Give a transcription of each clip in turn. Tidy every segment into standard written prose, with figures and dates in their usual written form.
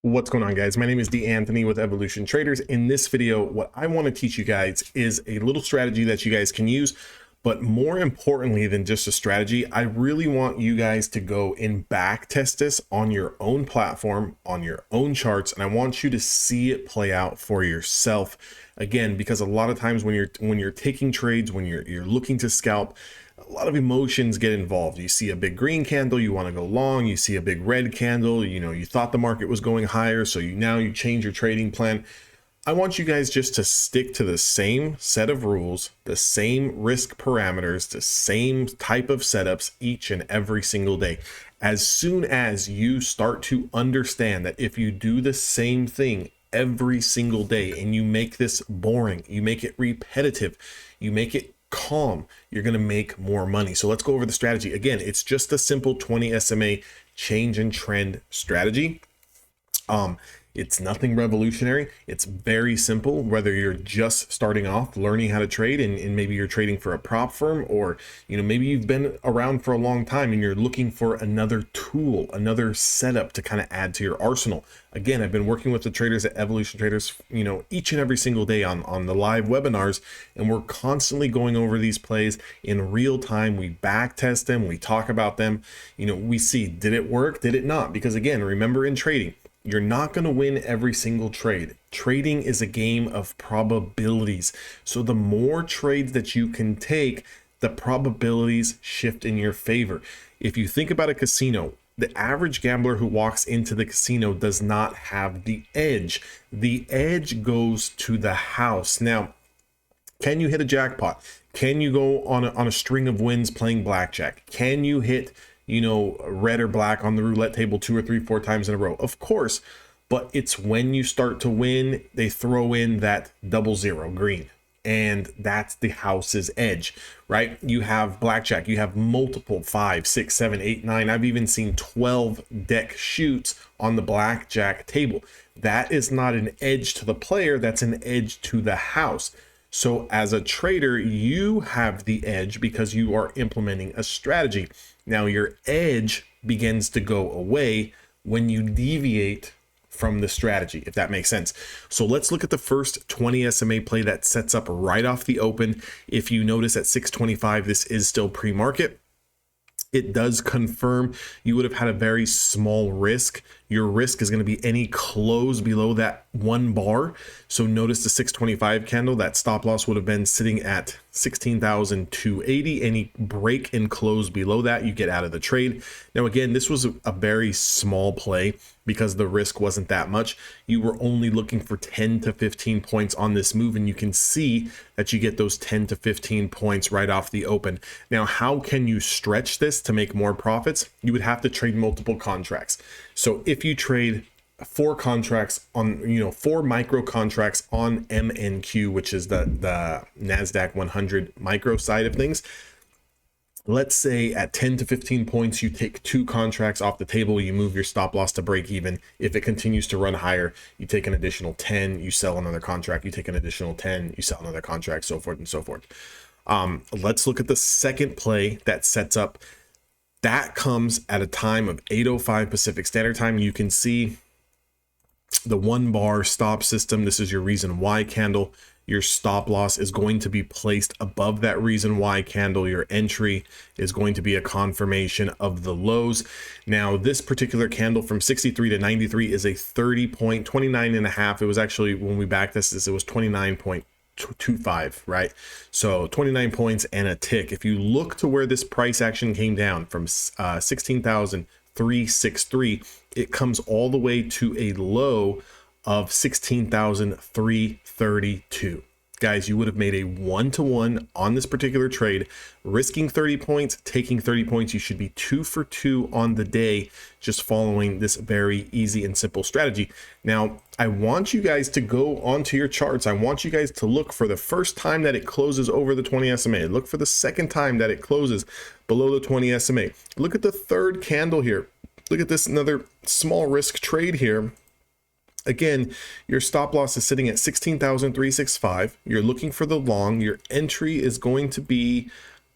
What's going on, guys? My name is D. Anthony with Evolution Traders. In this video, what I want to teach you guys is a little strategy that you guys can use, but more importantly than just a strategy, I really want you guys to go and back test this on your own platform, on your own charts, and I want you to see it play out for yourself. Again, because a lot of times when you're taking trades, when you're looking to scalp, a lot of emotions get involved. You see a big green candle, you want to go long. You see a big red candle, you thought the market was going higher, so now you change your trading plan. I want you guys just to stick to the same set of rules, the same risk parameters, the same type of setups each and every single day. As soon as you start to understand that if you do the same thing every single day and you make this boring, you make it repetitive, you make it calm, you're going to make more money. So let's go over the strategy. Again, it's just a simple 20 SMA change and trend strategy. It's nothing revolutionary. It's very simple, whether you're just starting off learning how to trade and maybe you're trading for a prop firm, or maybe you've been around for a long time and you're looking for another tool, another setup to kind of add to your arsenal. Again, I've been working with the traders at Evolution Traders, each and every single day on the live webinars, and we're constantly going over these plays in real time. We back test them, we talk about them, we see, did it work, did it not? Because again, remember, in trading, you're not going to win every single trade. Trading is a game of probabilities. So the more trades that you can take, the probabilities shift in your favor. If you think about a casino, the average gambler who walks into the casino does not have the edge. The edge goes to the house. Now, can you hit a jackpot? Can you go on a string of wins playing blackjack? Can you hit red or black on the roulette table 2 or 3, 4 times in a row? Of course, but it's when you start to win, they throw in that 00 green, and that's the house's edge, right? You have blackjack, you have multiple 5, 6, 7, 8, 9. I've even seen 12 deck shoots on the blackjack table. That is not an edge to the player, that's an edge to the house. So as a trader, you have the edge because you are implementing a strategy. Now your edge begins to go away when you deviate from the strategy, if that makes sense. So let's look at the first 20 SMA play that sets up right off the open. If you notice at 625, this is still pre-market. It does confirm you would have had a very small risk. Your risk is going to be any close below that 1 bar. So notice the 625 candle, that stop loss would have been sitting at 16,280. Any break and close below that, you get out of the trade. Now, again, this was a very small play because the risk wasn't that much. You were only looking for 10 to 15 points on this move, and you can see that you get those 10 to 15 points right off the open. Now, how can you stretch this to make more profits? You would have to trade multiple contracts. So if you trade 4 contracts on, 4 micro contracts on MNQ, which is the NASDAQ 100 micro side of things, let's say at 10 to 15 points, you take 2 contracts off the table, you move your stop loss to break even. If it continues to run higher, you take an additional 10, you sell another contract, you take an additional 10, you sell another contract, so forth and so forth. Let's look at the second play that sets up. That comes at a time of 8:05 Pacific Standard Time. You can see the 1 bar stop system. This is your reason why candle. Your stop loss is going to be placed above that reason why candle. Your entry is going to be a confirmation of the lows. Now, this particular candle from 63 to 93 is a 30 point, 29 and a half. It was actually, when we back this, it was 29.25, right? So 29 points and a tick. If you look to where this price action came down from 16,363, it comes all the way to a low of 16,332. Guys, you would have made a 1-to-1 on this particular trade, risking 30 points, taking 30 points. You should be 2 for 2 on the day, just following this very easy and simple strategy. Now, I want you guys to go onto your charts. I want you guys to look for the first time that it closes over the 20 SMA. Look for the second time that it closes below the 20 SMA. Look at the third candle here. Look at this, another small risk trade here. Again, your stop loss is sitting at 16,365. You're looking for the long. Your entry is going to be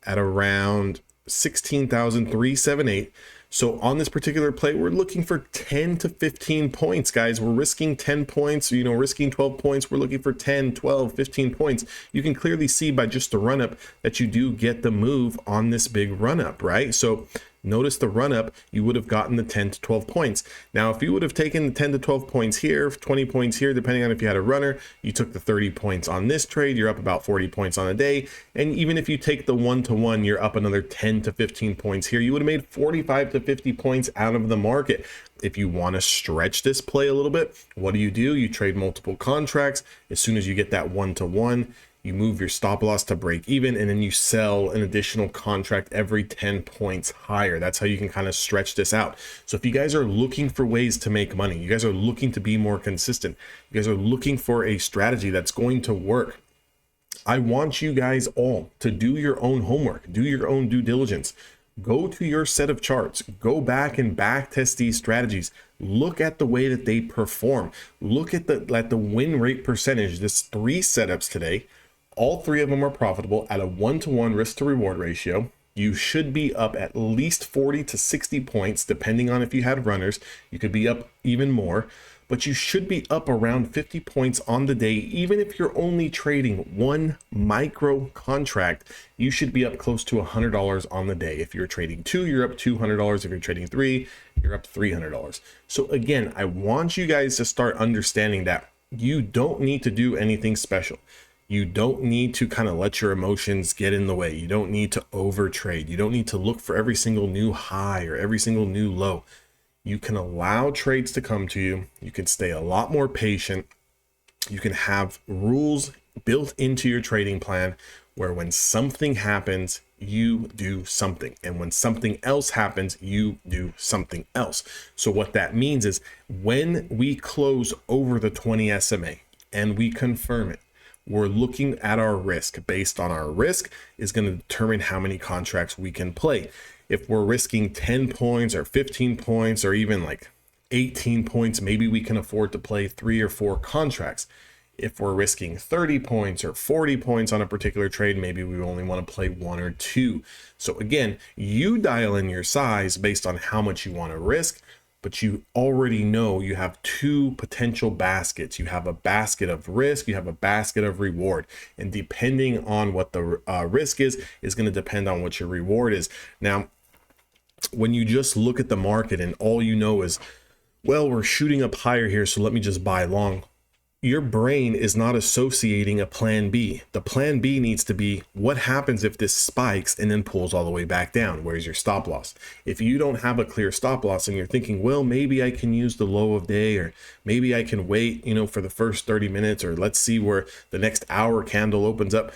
at around 16,378. So on this particular play, we're looking for 10 to 15 points, guys. We're risking 10 points, risking 12 points. We're looking for 10, 12, 15 points. You can clearly see by just the run up that you do get the move on this big run up, right? So notice the run up, you would have gotten the 10 to 12 points. Now, if you would have taken the 10 to 12 points here, 20 points here, depending on if you had a runner, you took the 30 points on this trade, you're up about 40 points on a day. And even if you take the 1-to-1, you're up another 10 to 15 points here. You would have made 45 to 50 points out of the market. If you want to stretch this play a little bit, what do? You trade multiple contracts. As soon as you get that 1-to-1, you move your stop loss to break even, and then you sell an additional contract every 10 points higher. That's how you can kind of stretch this out. So if you guys are looking for ways to make money, you guys are looking to be more consistent, you guys are looking for a strategy that's going to work, I want you guys all to do your own homework, do your own due diligence. Go to your set of charts, go back and back test these strategies. Look at the way that they perform. Look at the win rate percentage. This 3 setups today, all 3 of them are profitable at a 1-to-1 risk to reward ratio. You should be up at least 40 to 60 points, depending on if you had runners. You could be up even more, but you should be up around 50 points on the day. Even if you're only trading 1 micro contract, you should be up close to $100 on the day. If you're trading 2, you're up $200. If you're trading 3, you're up $300. So again, I want you guys to start understanding that you don't need to do anything special. You don't need to kind of let your emotions get in the way. You don't need to overtrade. You don't need to look for every single new high or every single new low. You can allow trades to come to you. You can stay a lot more patient. You can have rules built into your trading plan where when something happens, you do something. And when something else happens, you do something else. So what that means is when we close over the 20 SMA and we confirm it, we're looking at our risk. Based on our risk is going to determine how many contracts we can play. If we're risking 10 points or 15 points or even like 18 points, maybe we can afford to play 3 or 4 contracts. If we're risking 30 points or 40 points on a particular trade, maybe we only want to play 1 or 2. So again, you dial in your size based on how much you want to risk, but you already know you have 2 potential baskets. You have a basket of risk, you have a basket of reward. And depending on what the risk is going to depend on what your reward is. Now, when you just look at the market and all you know is, well, we're shooting up higher here, so let me just buy long. Your brain is not associating a plan B. The plan B needs to be, what happens if this spikes and then pulls all the way back down? Where's your stop loss? If you don't have a clear stop loss and you're thinking, well, maybe I can use the low of day, or maybe I can wait, for the first 30 minutes, or let's see where the next hour candle opens up.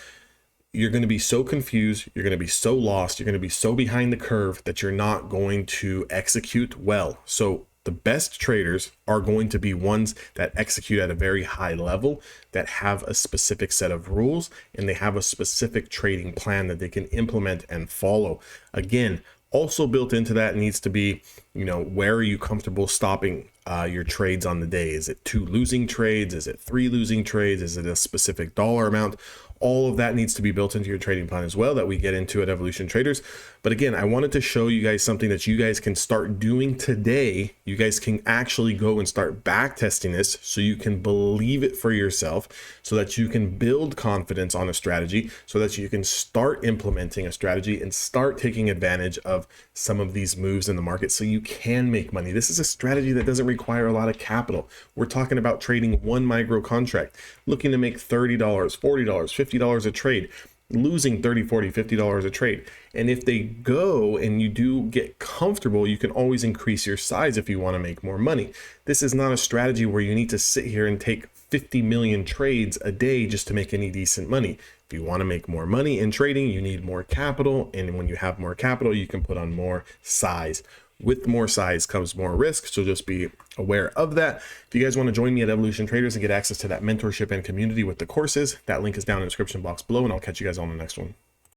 You're going to be so confused. You're going to be so lost. You're going to be so behind the curve that you're not going to execute well. So the best traders are going to be ones that execute at a very high level, that have a specific set of rules, and they have a specific trading plan that they can implement and follow. Again, also built into that needs to be, where are you comfortable stopping your trades on the day? Is it 2 losing trades? Is it 3 losing trades? Is it a specific dollar amount? All of that needs to be built into your trading plan as well, that we get into at Evolution Traders. But again, I wanted to show you guys something that you guys can start doing today. You guys can actually go and start back testing this so you can believe it for yourself, so that you can build confidence on a strategy, so that you can start implementing a strategy and start taking advantage of some of these moves in the market so you can make money. This is a strategy that doesn't require a lot of capital. We're talking about trading 1 micro contract, looking to make $30, $40, $50 a trade, losing $30, $40, $50 a trade. And if they go and you do get comfortable, you can always increase your size if you want to make more money. This is not a strategy where you need to sit here and take 50 million trades a day just to make any decent money. If you want to make more money in trading, you need more capital. And when you have more capital, you can put on more size. With more size comes more risk, so just be aware of that. If you guys want to join me at Evolution Traders and get access to that mentorship and community with the courses, that link is down in the description box below, and I'll catch you guys on the next one.